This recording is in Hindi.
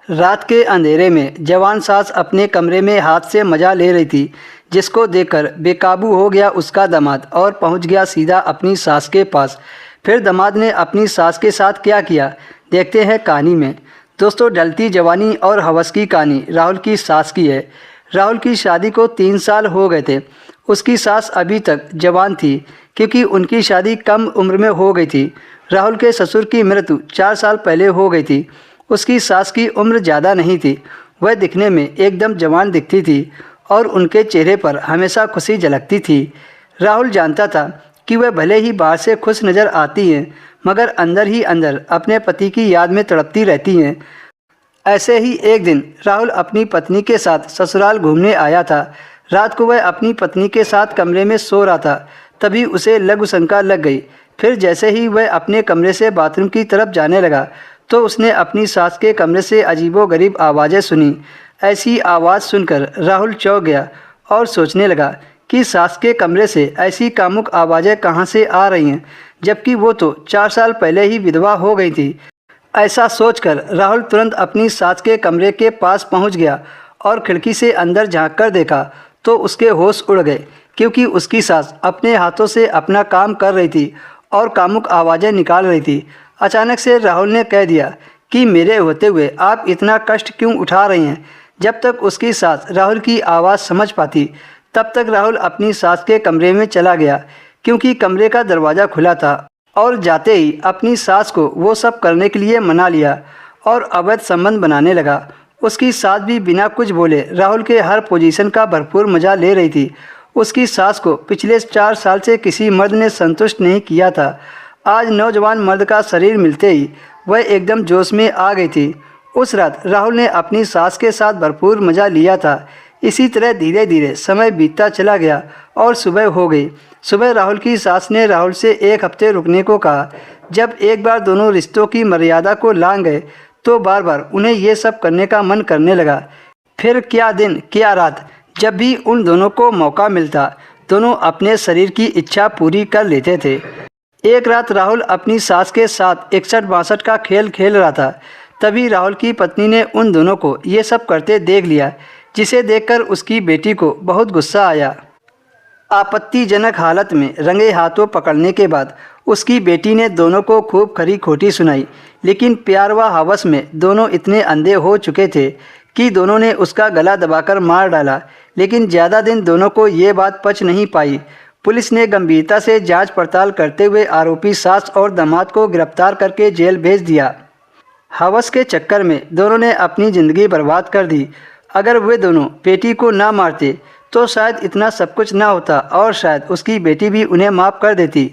रात के अंधेरे में जवान सास अपने कमरे में हाथ से मजा ले रही थी, जिसको देखकर बेकाबू हो गया उसका दामाद और पहुंच गया सीधा अपनी सास के पास। फिर दामाद ने अपनी सास के साथ क्या किया, देखते हैं कहानी में। दोस्तों, ढलती जवानी और हवस की कहानी राहुल की सास की है। राहुल की शादी को 3 साल हो गए थे। उसकी सास अभी तक जवान थी, क्योंकि उनकी शादी कम उम्र में हो गई थी। राहुल के ससुर की मृत्यु 4 साल पहले हो गई थी। उसकी सास की उम्र ज़्यादा नहीं थी, वह दिखने में एकदम जवान दिखती थी और उनके चेहरे पर हमेशा खुशी झलकती थी। राहुल जानता था कि वह भले ही बाहर से खुश नज़र आती हैं, मगर अंदर ही अंदर अपने पति की याद में तड़पती रहती हैं। ऐसे ही एक दिन राहुल अपनी पत्नी के साथ ससुराल घूमने आया था। रात को वह अपनी पत्नी के साथ कमरे में सो रहा था, तभी उसे लघु शंका लग गई। फिर जैसे ही वह अपने कमरे से बाथरूम की तरफ जाने लगा, तो उसने अपनी सास के कमरे से अजीबोगरीब आवाज़ें सुनी। ऐसी आवाज़ सुनकर राहुल चौंक गया और सोचने लगा कि सास के कमरे से ऐसी कामुक आवाज़ें कहाँ से आ रही हैं, जबकि वो तो 4 साल पहले ही विधवा हो गई थी। ऐसा सोचकर राहुल तुरंत अपनी सास के कमरे के पास पहुंच गया और खिड़की से अंदर झांक कर देखा तो उसके होश उड़ गए, क्योंकि उसकी सास अपने हाथों से अपना काम कर रही थी और कामुक आवाज़ें निकाल रही थी। अचानक से राहुल ने कह दिया कि मेरे होते हुए आप इतना कष्ट क्यों उठा रही हैं। जब तक उसकी सास राहुल की आवाज़ समझ पाती, तब तक राहुल अपनी सास के कमरे में चला गया, क्योंकि कमरे का दरवाज़ा खुला था। और जाते ही अपनी सास को वो सब करने के लिए मना लिया और अवैध संबंध बनाने लगा। उसकी सास भी बिना कुछ बोले राहुल के हर पोजीशन का भरपूर मज़ा ले रही थी। उसकी सास को पिछले 4 साल से किसी मर्द ने संतुष्ट नहीं किया था। आज नौजवान मर्द का शरीर मिलते ही वह एकदम जोश में आ गई थी। उस रात राहुल ने अपनी सास के साथ भरपूर मज़ा लिया था। इसी तरह धीरे धीरे समय बीतता चला गया और सुबह हो गई। सुबह राहुल की सास ने राहुल से 1 हफ्ते रुकने को कहा। जब एक बार दोनों रिश्तों की मर्यादा को लांघ गए, तो बार बार उन्हें ये सब करने का मन करने लगा। फिर क्या दिन क्या रात, जब भी उन दोनों को मौका मिलता, दोनों अपने शरीर की इच्छा पूरी कर लेते थे। एक रात राहुल अपनी सास के साथ 61-62 का खेल खेल रहा था। तभी राहुल की पत्नी ने उन दोनों को ये सब करते देख लिया, जिसे देखकर उसकी बेटी को बहुत गुस्सा आया। आपत्तिजनक हालत में रंगे हाथों पकड़ने के बाद उसकी बेटी ने दोनों को खूब खरी खोटी सुनाई, लेकिन प्यार व हवस में दोनों इतने अंधे हो चुके थे कि दोनों ने उसका गला दबाकर मार डाला। लेकिन ज़्यादा दिन दोनों को ये बात पच नहीं पाई। पुलिस ने गंभीरता से जांच पड़ताल करते हुए आरोपी सास और दामाद को गिरफ्तार करके जेल भेज दिया। हवस के चक्कर में दोनों ने अपनी ज़िंदगी बर्बाद कर दी। अगर वे दोनों बेटी को ना मारते, तो शायद इतना सब कुछ ना होता और शायद उसकी बेटी भी उन्हें माफ़ कर देती।